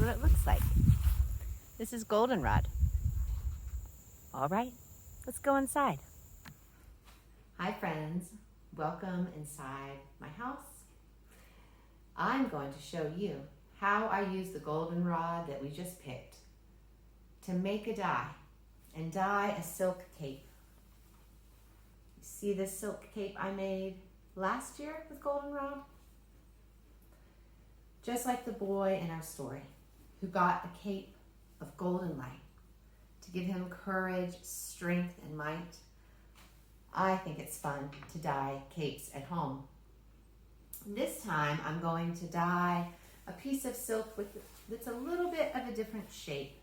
what it looks like. This is goldenrod. All right, let's go inside. Hi friends, welcome inside my house. I'm going to show you how I use the goldenrod that we just picked to make a dye and dye a silk cape. You see this silk cape I made last year with goldenrod? Just like the boy in our story who got a cape of golden light to give him courage, strength, and might. I think it's fun to dye capes at home. This time I'm going to dye a piece of silk that's a little bit of a different shape,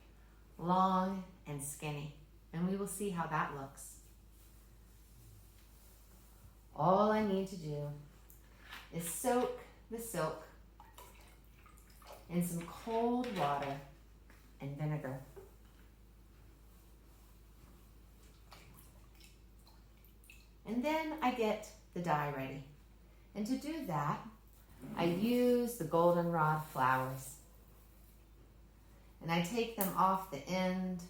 long and skinny, and we will see how that looks. All I need to do is soak the silk in some cold water and vinegar. And then I get the dye ready. And to do that, I use the goldenrod flowers. And I take them off the end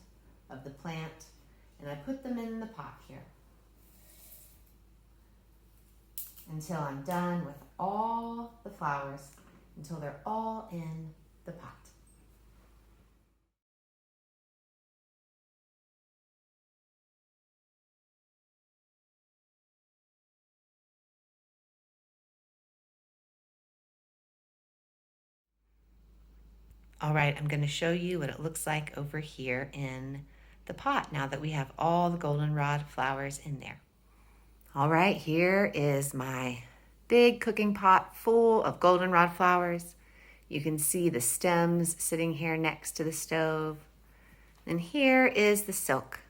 of the plant and I put them in the pot here until I'm done with all the flowers, until they're all in the pot. All right, I'm going to show you what it looks like over here in the pot now that we have all the goldenrod flowers in there. All right, here is my big cooking pot full of goldenrod flowers. You can see the stems sitting here next to the stove. And here is the silk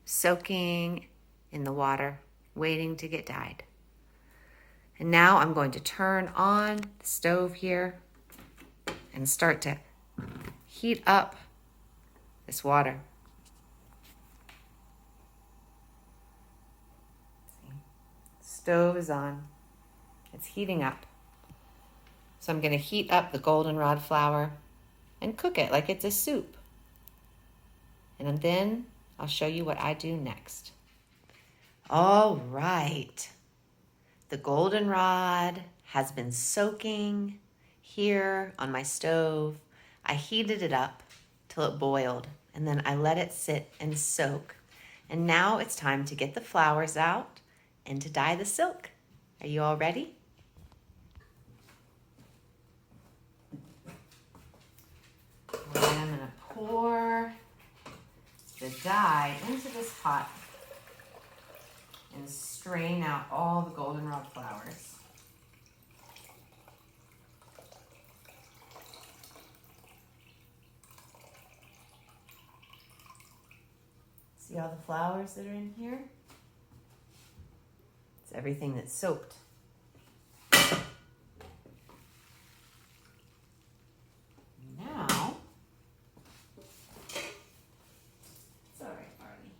soaking in the water, waiting to get dyed. And now I'm going to turn on the stove here and start to heat up this water. See? Stove is on. It's heating up. So I'm going to heat up the goldenrod flower and cook it like it's a soup. And then I'll show you what I do next. All right. The goldenrod has been soaking here on my stove. I heated it up till it boiled, and then I let it sit and soak. And now it's time to get the flowers out and to dye the silk. Are you all ready? And I'm going to pour the dye into this pot and strain out all the goldenrod flowers. See all the flowers that are in here? It's everything that's soaked. Now, it's all right, Barney.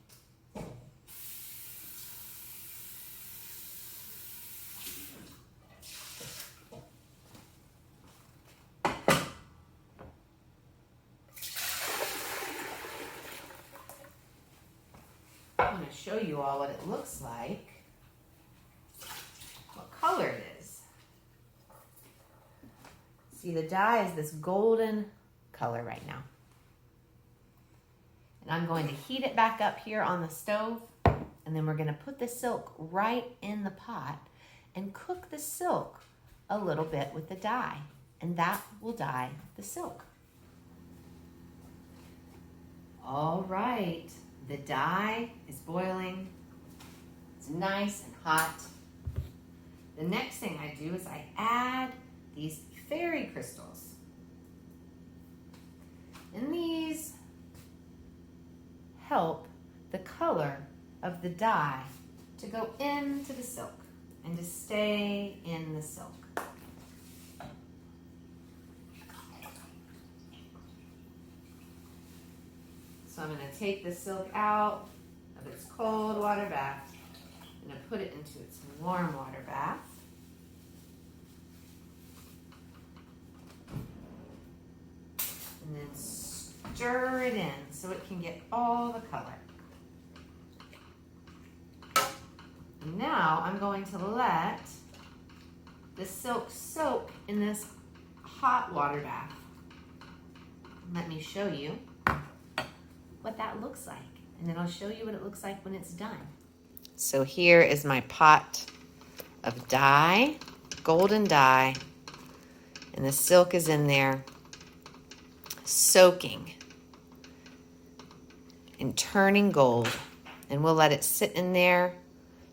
I'm going to show you all what it looks like, what color it is. See, the dye is this golden color right now. And I'm going to heat it back up here on the stove, and then we're going to put the silk right in the pot and cook the silk a little bit with the dye, and that will dye the silk. All right. The dye is boiling. It's nice and hot. The next thing I do is I add these fairy crystals. And these help the color of the dye to go into the silk and to stay in the silk. So I'm going to take the silk out of its cold water bath. I'm going to put it into its warm water bath. And then stir it in so it can get all the color. And now I'm going to let the silk soak in this hot water bath. Let me show you what that looks like, and then I'll show you what it looks like when it's done. So here is my pot of dye, golden dye, and the silk is in there soaking and turning gold, and we'll let it sit in there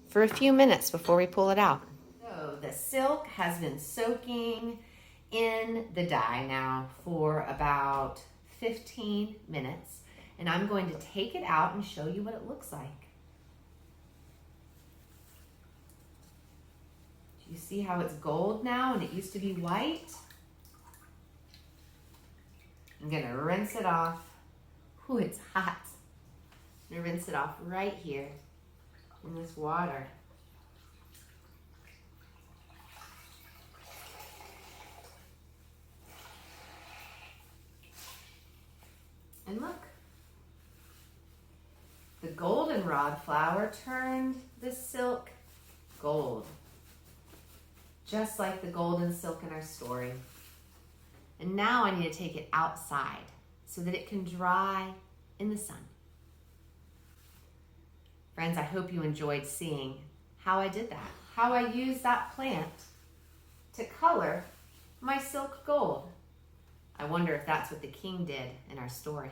for a few minutes before we pull it out. So the silk has been soaking in the dye now for about 15 minutes, and I'm going to take it out and show you what it looks like. Do you see how it's gold now and it used to be white? I'm gonna rinse it off. Ooh, it's hot. I'm gonna rinse it off right here in this water. And look, the goldenrod flower turned the silk gold, just like the golden silk in our story. And now I need to take it outside so that it can dry in the sun. Friends, I hope you enjoyed seeing how I did that, how I used that plant to color my silk gold. I wonder if that's what the king did in our story.